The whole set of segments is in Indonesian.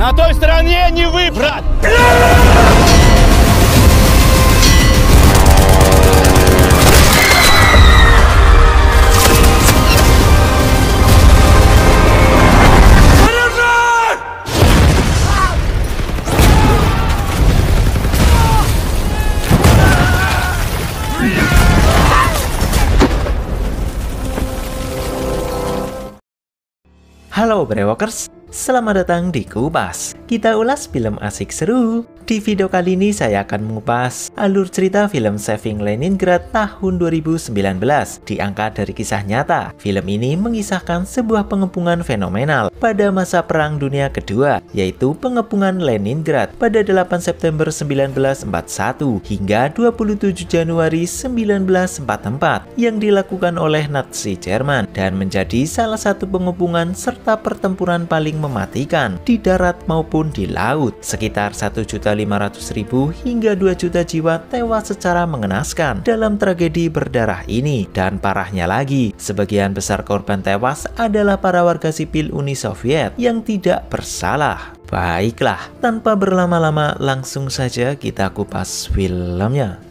На той стороне не вы, брат! Halo Brewokers, selamat datang di Kupas. Kita ulas film asik seru. Di video kali ini saya akan mengupas alur cerita film Saving Leningrad tahun 2019 diangkat dari kisah nyata. Film ini mengisahkan sebuah pengepungan fenomenal pada masa Perang Dunia Kedua, yaitu pengepungan Leningrad pada 8 September 1941 hingga 27 Januari 1944 yang dilakukan oleh Nazi Jerman dan menjadi salah satu pengepungan serta pertempuran paling mematikan di darat maupun di laut. Sekitar 1.500.000 hingga 2 juta jiwa tewas secara mengenaskan dalam tragedi berdarah ini. Dan parahnya lagi, sebagian besar korban tewas adalah para warga sipil Uni Soviet yang tidak bersalah. Baiklah, tanpa berlama-lama langsung saja kita kupas filmnya.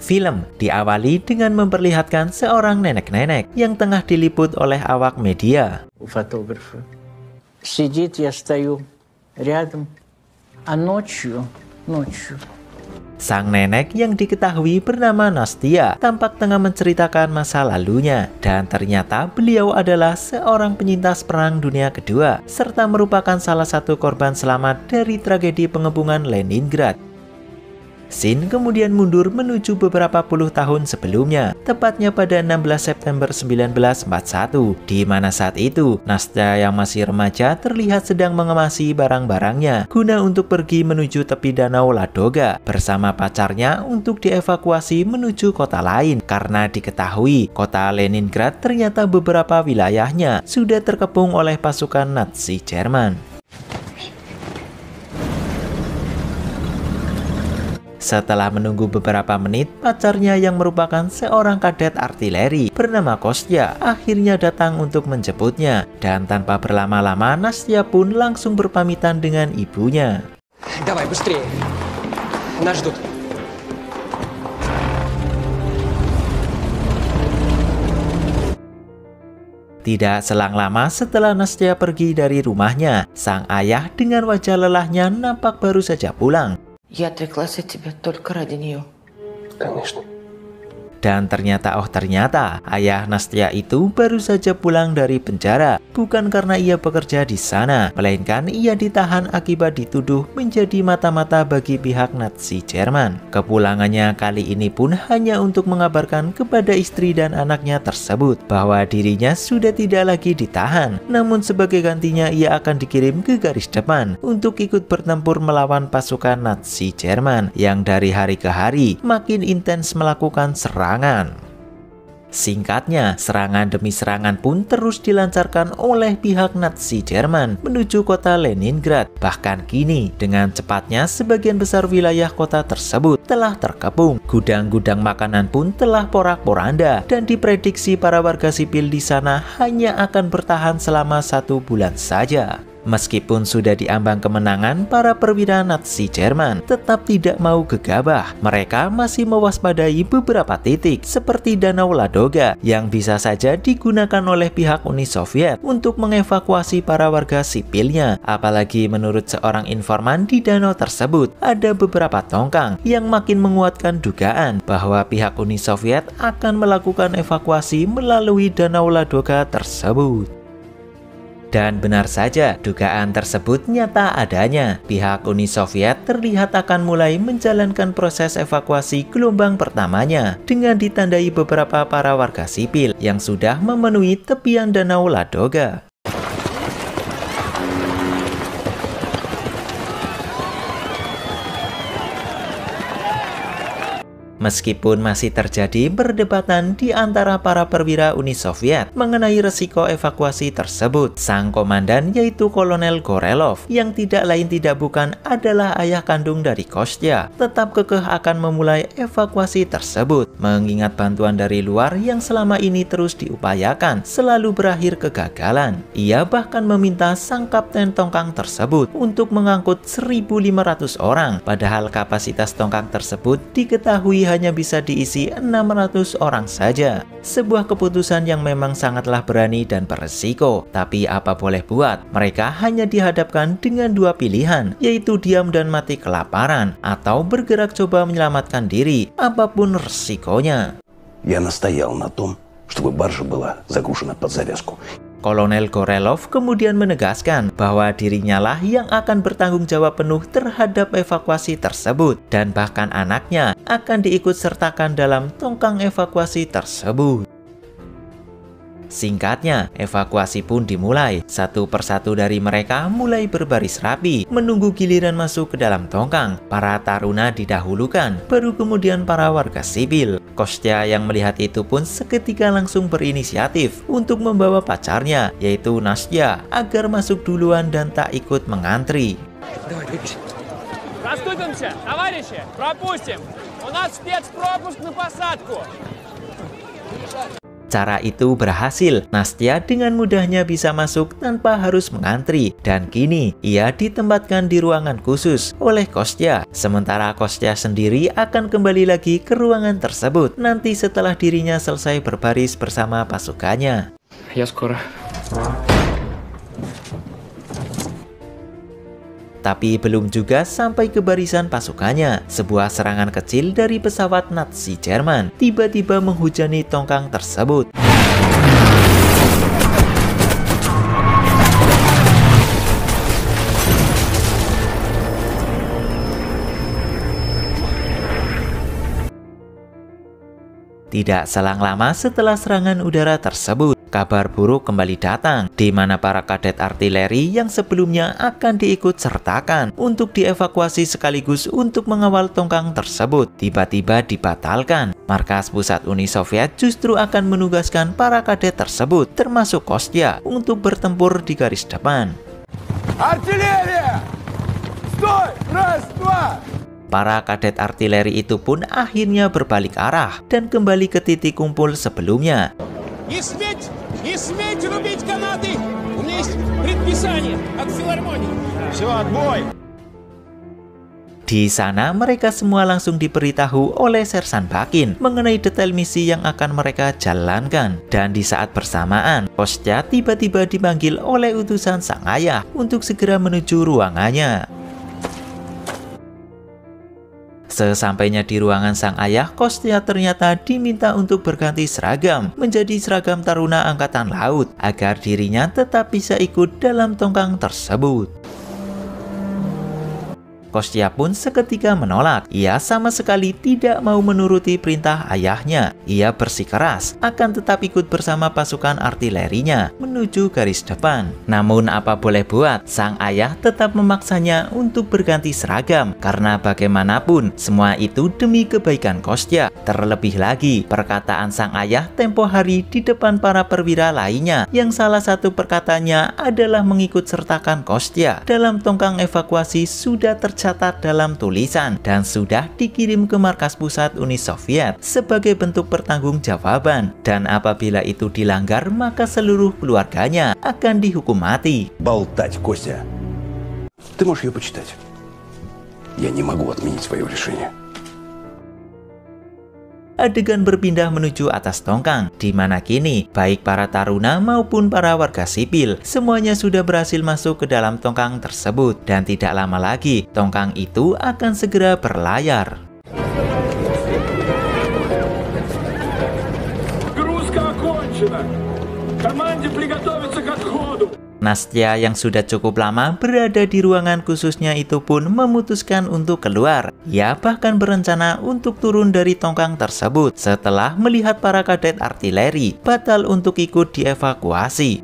Film diawali dengan memperlihatkan seorang nenek-nenek yang tengah diliput oleh awak media. Fotografer. Сидит, я стою рядом, а ночью. Sang nenek yang diketahui bernama Nastia tampak tengah menceritakan masa lalunya, dan ternyata beliau adalah seorang penyintas Perang Dunia Kedua serta merupakan salah satu korban selamat dari tragedi pengepungan Leningrad. Scene kemudian mundur menuju beberapa puluh tahun sebelumnya, tepatnya pada 16 September 1941, di mana saat itu Nastia yang masih remaja terlihat sedang mengemasi barang-barangnya guna untuk pergi menuju tepi Danau Ladoga bersama pacarnya untuk dievakuasi menuju kota lain, karena diketahui kota Leningrad ternyata beberapa wilayahnya sudah terkepung oleh pasukan Nazi Jerman. Setelah menunggu beberapa menit, pacarnya yang merupakan seorang kadet artileri bernama Kostya akhirnya datang untuk menjemputnya, dan tanpa berlama-lama Nastia pun langsung berpamitan dengan ibunya. Давай, быстрее. Нас ждут. Tidak selang lama setelah Nastia pergi dari rumahnya, sang ayah dengan wajah lelahnya nampak baru saja pulang. Я отреклась от тебя только ради нее. Конечно. Dan ternyata ayah Nastia itu baru saja pulang dari penjara, bukan karena ia bekerja di sana, melainkan ia ditahan akibat dituduh menjadi mata-mata bagi pihak Nazi Jerman. Kepulangannya kali ini pun hanya untuk mengabarkan kepada istri dan anaknya tersebut bahwa dirinya sudah tidak lagi ditahan, namun sebagai gantinya ia akan dikirim ke garis depan untuk ikut bertempur melawan pasukan Nazi Jerman yang dari hari ke hari makin intens melakukan serangan. Singkatnya, serangan demi serangan pun terus dilancarkan oleh pihak Nazi Jerman menuju kota Leningrad. Bahkan kini, dengan cepatnya sebagian besar wilayah kota tersebut telah terkepung. Gudang-gudang makanan pun telah porak-poranda, dan diprediksi para warga sipil di sana hanya akan bertahan selama 1 bulan saja. Meskipun sudah diambang kemenangan, para perwira Nazi Jerman tetap tidak mau gegabah. Mereka masih mewaspadai beberapa titik seperti Danau Ladoga yang bisa saja digunakan oleh pihak Uni Soviet untuk mengevakuasi para warga sipilnya. Apalagi menurut seorang informan di danau tersebut ada beberapa tongkang yang makin menguatkan dugaan bahwa pihak Uni Soviet akan melakukan evakuasi melalui Danau Ladoga tersebut. Dan benar saja, dugaan tersebut nyata adanya. Pihak Uni Soviet terlihat akan mulai menjalankan proses evakuasi gelombang pertamanya dengan ditandai beberapa para warga sipil yang sudah memenuhi tepian Danau Ladoga. Meskipun masih terjadi perdebatan di antara para perwira Uni Soviet mengenai resiko evakuasi tersebut, sang komandan yaitu Kolonel Gorelov yang tidak lain tidak bukan adalah ayah kandung dari Kostya, tetap kekeh akan memulai evakuasi tersebut, mengingat bantuan dari luar yang selama ini terus diupayakan selalu berakhir kegagalan. Ia bahkan meminta sang kapten tongkang tersebut untuk mengangkut 1.500 orang, padahal kapasitas tongkang tersebut diketahui hanya bisa diisi 600 orang saja. Sebuah keputusan yang memang sangatlah berani dan beresiko, tapi apa boleh buat, mereka hanya dihadapkan dengan dua pilihan, yaitu diam dan mati kelaparan atau bergerak coba menyelamatkan diri, apapun resikonya. Я настоял на том, чтобы баржа была загружена под завязку. Kolonel Gorelov kemudian menegaskan bahwa dirinya lah yang akan bertanggung jawab penuh terhadap evakuasi tersebut, dan bahkan anaknya akan diikut sertakan dalam tongkang evakuasi tersebut. Singkatnya, evakuasi pun dimulai. Satu persatu dari mereka mulai berbaris rapi, menunggu giliran masuk ke dalam tongkang. Para taruna didahulukan, baru kemudian para warga sipil. Kostya yang melihat itu pun seketika langsung berinisiatif untuk membawa pacarnya, yaitu Nastya, agar masuk duluan dan tak ikut mengantri. Расступимся, товарищи, пропустим. У нас спецпропуск на посадку. Cara itu berhasil, Nastya dengan mudahnya bisa masuk tanpa harus mengantri, dan kini ia ditempatkan di ruangan khusus oleh Kostya. Sementara Kostya sendiri akan kembali lagi ke ruangan tersebut nanti setelah dirinya selesai berbaris bersama pasukannya. Я скоро. Tapi belum juga sampai ke barisan pasukannya, sebuah serangan kecil dari pesawat Nazi Jerman tiba-tiba menghujani tongkang tersebut. Tidak selang lama setelah serangan udara tersebut, kabar buruk kembali datang, di mana para kadet artileri yang sebelumnya akan diikut sertakan untuk dievakuasi sekaligus untuk mengawal tongkang tersebut tiba-tiba dibatalkan. Markas pusat Uni Soviet justru akan menugaskan para kadet tersebut, termasuk Kostya, untuk bertempur di garis depan. Артиллерия! Стой! Раз, два! Para kadet artileri itu pun akhirnya berbalik arah dan kembali ke titik kumpul sebelumnya. Не сметь рубить канаты! У меня есть предписание от филармонии. Все, отбой! Di sana mereka semua langsung diberitahu oleh Sersan Bakin mengenai detail misi yang akan mereka jalankan. Dan di saat bersamaan, Kostya tiba-tiba dipanggil oleh utusan sang ayah untuk segera menuju ruangannya. Sesampainya di ruangan sang ayah, Kostya ternyata diminta untuk berganti seragam menjadi seragam taruna angkatan laut agar dirinya tetap bisa ikut dalam tongkang tersebut. Kostya pun seketika menolak. Ia sama sekali tidak mau menuruti perintah ayahnya. Ia bersikeras akan tetap ikut bersama pasukan artilerinya menuju garis depan. Namun apa boleh buat, sang ayah tetap memaksanya untuk berganti seragam karena bagaimanapun semua itu demi kebaikan Kostya. Terlebih lagi, perkataan sang ayah tempo hari di depan para perwira lainnya yang salah satu perkataannya adalah mengikut sertakan Kostya dalam tongkang evakuasi sudah tercatat dalam tulisan dan sudah dikirim ke markas pusat Uni Soviet sebagai bentuk pertanggungjawaban, dan apabila itu dilanggar maka seluruh keluarganya akan dihukum mati. Болтать, Костя. Ты можешь ее почитать. Я не могу отменить свое решение. Adegan berpindah menuju atas tongkang, di mana kini baik para taruna maupun para warga sipil semuanya sudah berhasil masuk ke dalam tongkang tersebut, dan tidak lama lagi tongkang itu akan segera berlayar. Грузка окончена. Команде приготовиться к отходу. Nastya yang sudah cukup lama berada di ruangan khususnya itu pun memutuskan untuk keluar. Ia bahkan berencana untuk turun dari tongkang tersebut setelah melihat para kadet artileri batal untuk ikut dievakuasi.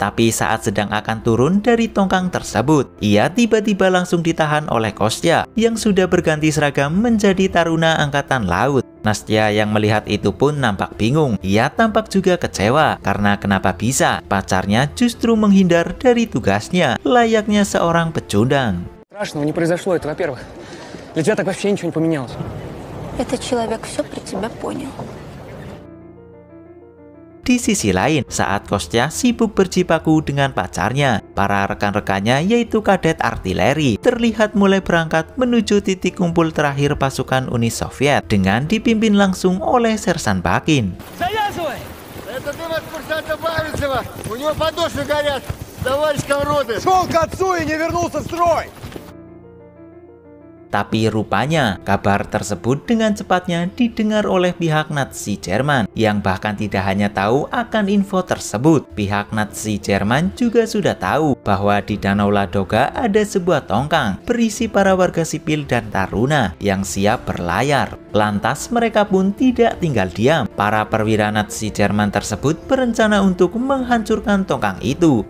Tetapi saat sedang akan turun dari tongkang tersebut, ia tiba-tiba langsung ditahan oleh Kostya yang sudah berganti seragam menjadi taruna angkatan laut. Nastya yang melihat itu pun nampak bingung. Ia tampak juga kecewa karena kenapa bisa pacarnya justru menghindar dari tugasnya layaknya seorang pecundang. Страшного не произошло, это во-первых. Для тебя так вообще ничего не поменялось. Этот человек все про тебя понял. Di sisi lain, saat Kostya sibuk berjibaku dengan pacarnya, para rekan-rekannya yaitu kadet artileri terlihat mulai berangkat menuju titik kumpul terakhir pasukan Uni Soviet dengan dipimpin langsung oleh Sersan Bakin. Это ты вас курсанта Баренцева! У него подошвы горят! Товарищ комроды! Шел к отцу и не вернулся в строй! Tapi rupanya kabar tersebut dengan cepatnya didengar oleh pihak Nazi Jerman yang bahkan tidak hanya tahu akan info tersebut. Pihak Nazi Jerman juga sudah tahu bahwa di Danau Ladoga ada sebuah tongkang berisi para warga sipil dan taruna yang siap berlayar. Lantas mereka pun tidak tinggal diam. Para perwira Nazi Jerman tersebut berencana untuk menghancurkan tongkang itu.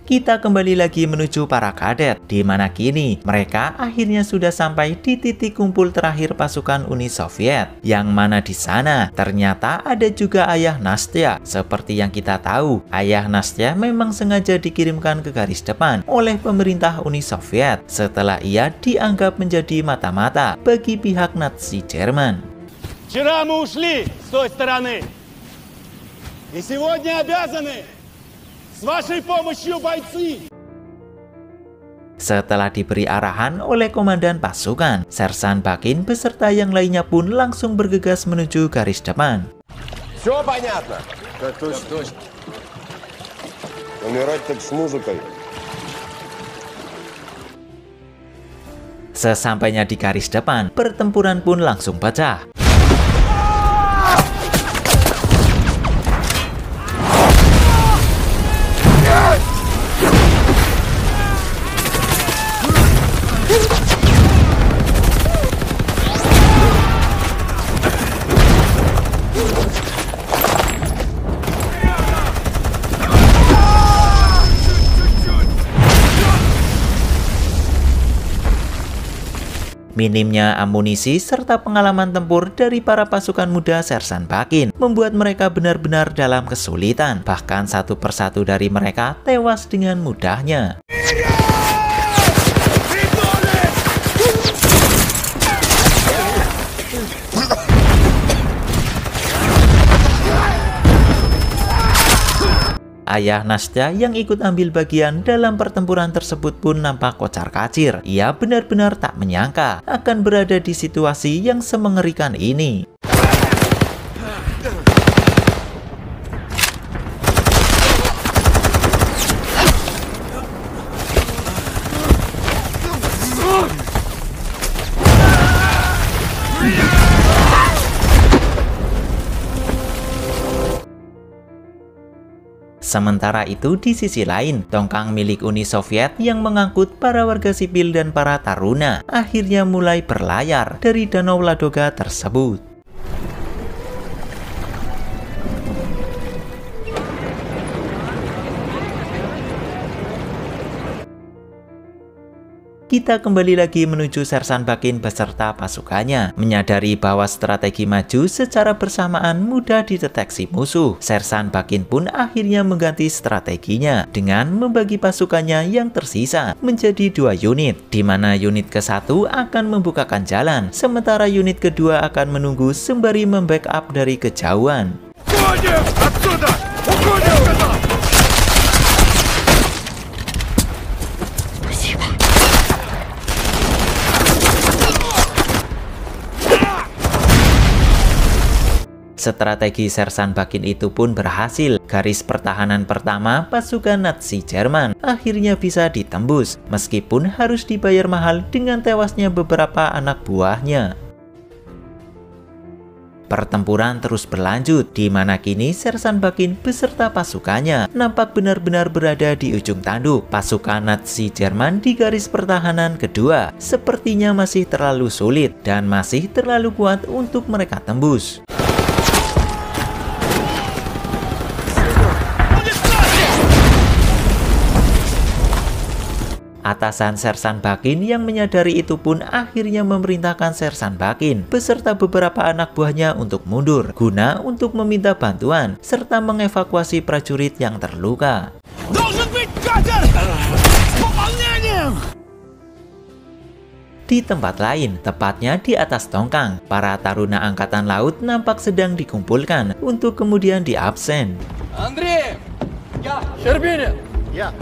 Kita kembali lagi menuju para kadet, di mana kini mereka akhirnya sudah sampai di titik kumpul terakhir pasukan Uni Soviet. Yang mana di sana ternyata ada juga ayah Nastya. Seperti yang kita tahu, ayah Nastya memang sengaja dikirimkan ke garis depan oleh pemerintah Uni Soviet setelah ia dianggap menjadi mata-mata bagi pihak Nazi Jerman. Вчера мы ушли с той стороны. И сегодня обязаны с вашей помощью, бойцы. Setelah diberi arahan oleh komandan pasukan, Sersan Bakin beserta yang lainnya pun langsung bergegas menuju garis depan. Все понятно? Так точно. Умирать так с музыкой. Sesampainya di garis depan, pertempuran pun langsung pecah. Minimnya amunisi serta pengalaman tempur dari para pasukan muda Sersan Bakin membuat mereka benar-benar dalam kesulitan. Bahkan satu persatu dari mereka tewas dengan mudahnya. Ayah Nastya yang ikut ambil bagian dalam pertempuran tersebut pun nampak kocar-kacir. Ia benar-benar tak menyangka akan berada di situasi yang semengerikan ini. Sementara itu di sisi lain, tongkang milik Uni Soviet yang mengangkut para warga sipil dan para taruna akhirnya mulai berlayar dari Danau Ladoga tersebut. Kita kembali lagi menuju Sersan Bakin beserta pasukannya. Menyadari bahwa strategi maju secara bersamaan mudah dideteksi musuh, Sersan Bakin pun akhirnya mengganti strateginya dengan membagi pasukannya yang tersisa menjadi 2 unit, di mana unit ke-1 akan membukakan jalan, sementara unit kedua akan menunggu sembari membackup dari kejauhan. Strategi Sersan Bakin itu pun berhasil. Garis pertahanan pertama pasukan Nazi Jerman akhirnya bisa ditembus, meskipun harus dibayar mahal dengan tewasnya beberapa anak buahnya. Pertempuran terus berlanjut, di mana kini Sersan Bakin beserta pasukannya nampak benar-benar berada di ujung tanduk. Pasukan Nazi Jerman di garis pertahanan kedua sepertinya masih terlalu sulit dan masih terlalu kuat untuk mereka tembus. Atasan Sersan Bakin yang menyadari itu pun akhirnya memerintahkan Sersan Bakin beserta beberapa anak buahnya untuk mundur guna untuk meminta bantuan serta mengevakuasi prajurit yang terluka. Di tempat lain, tepatnya di atas tongkang, para taruna angkatan laut nampak sedang dikumpulkan untuk kemudian diabsen. Andrei! Ya, Sherbini! Я.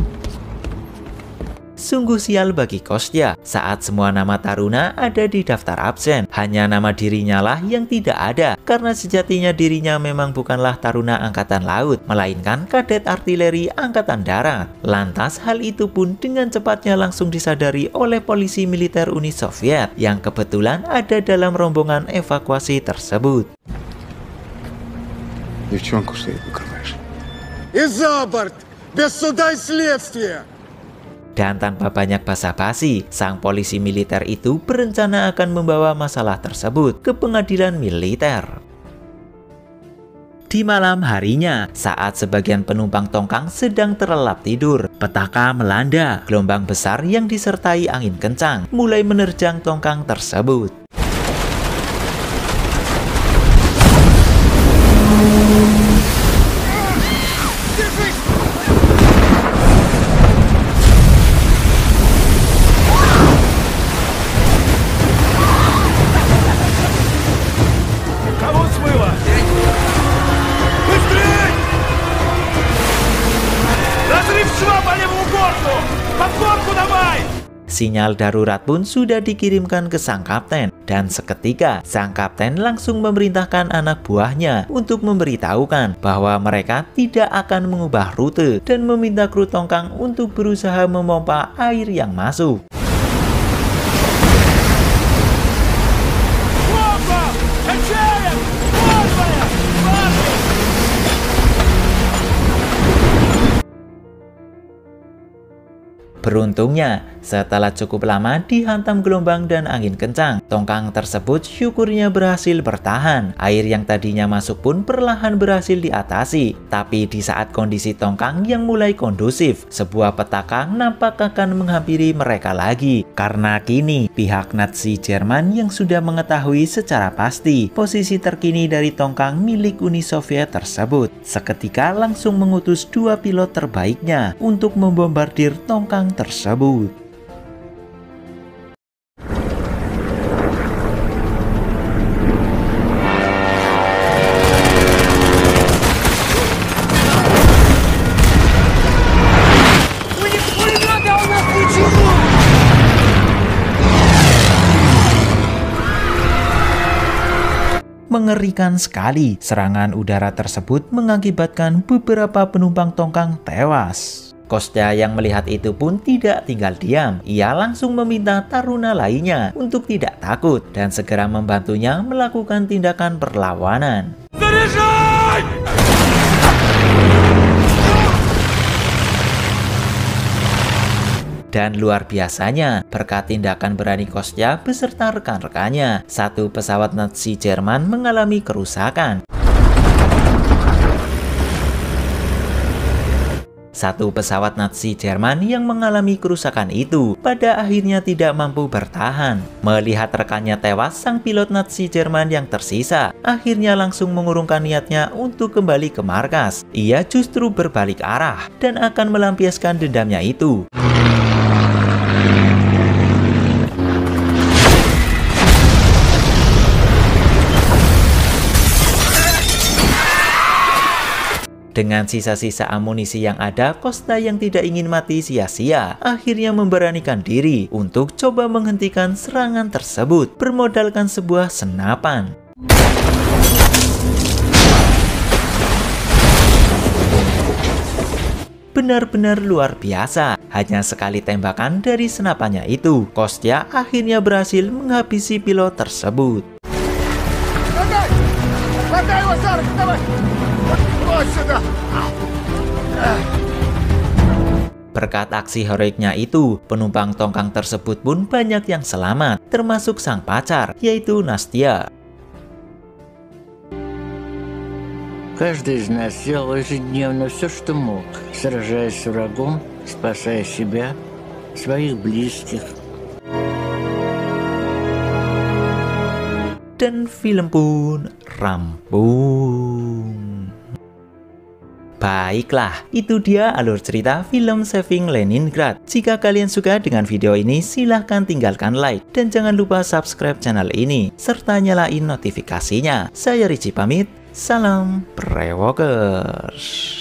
Sungguh sial bagi Kostya saat semua nama taruna ada di daftar absen. Hanya nama dirinya lah yang tidak ada, karena sejatinya dirinya memang bukanlah taruna angkatan laut, melainkan kadet artileri angkatan darat. Lantas hal itu pun dengan cepatnya langsung disadari oleh polisi militer Uni Soviet yang kebetulan ada dalam rombongan evakuasi tersebut. Девчонку, что ты покрываешь? И за борт! Без суда и следствия! Dan tanpa banyak basa-basi, sang polisi militer itu berencana akan membawa masalah tersebut ke pengadilan militer. Di malam harinya, saat sebagian penumpang tongkang sedang terlelap tidur, petaka melanda. Gelombang besar yang disertai angin kencang mulai menerjang tongkang tersebut. Sinyal darurat pun sudah dikirimkan ke sang kapten, dan seketika sang kapten langsung memerintahkan anak buahnya untuk memberitahukan bahwa mereka tidak akan mengubah rute dan meminta kru tongkang untuk berusaha memompa air yang masuk. Beruntungnya, setelah cukup lama dihantam gelombang dan angin kencang, tongkang tersebut syukurnya berhasil bertahan. Air yang tadinya masuk pun perlahan berhasil diatasi. Tapi di saat kondisi tongkang yang mulai kondusif, sebuah petaka nampak akan menghampiri mereka lagi. Karena kini, pihak Nazi Jerman yang sudah mengetahui secara pasti posisi terkini dari tongkang milik Uni Soviet tersebut, seketika langsung mengutus 2 pilot terbaiknya untuk membombardir tongkang tersebut. Mengerikan sekali, serangan udara tersebut mengakibatkan beberapa penumpang tongkang tewas. Kostya yang melihat itu pun tidak tinggal diam. Ia langsung meminta taruna lainnya untuk tidak takut dan segera membantunya melakukan tindakan perlawanan. Dan luar biasanya, berkat tindakan berani Kostya beserta rekan-rekannya, 1 pesawat Nazi Jerman mengalami kerusakan. 1 pesawat Nazi Jerman yang mengalami kerusakan itu pada akhirnya tidak mampu bertahan. Melihat rekannya tewas, sang pilot Nazi Jerman yang tersisa akhirnya langsung mengurungkan niatnya untuk kembali ke markas. Ia justru berbalik arah dan akan melampiaskan dendamnya itu. Dengan sisa-sisa amunisi yang ada, Kostya yang tidak ingin mati sia-sia akhirnya memberanikan diri untuk coba menghentikan serangan tersebut bermodalkan sebuah senapan. Benar-benar luar biasa, hanya sekali tembakan dari senapannya itu, Kostya akhirnya berhasil menghabisi pilot tersebut. Berkat aksi heroiknya itu, penumpang tongkang tersebut pun banyak yang selamat, termasuk sang pacar, yaitu Nastya. Каждый из нас делал ежедневно все, что мог, сражаясь с врагом, спасая себя своих близких. Dan film pun rampung. Baiklah, itu dia alur cerita film Saving Leningrad. Jika kalian suka dengan video ini, silahkan tinggalkan like. Dan jangan lupa subscribe channel ini, serta nyalain notifikasinya. Saya Richie pamit, salam Brewokers.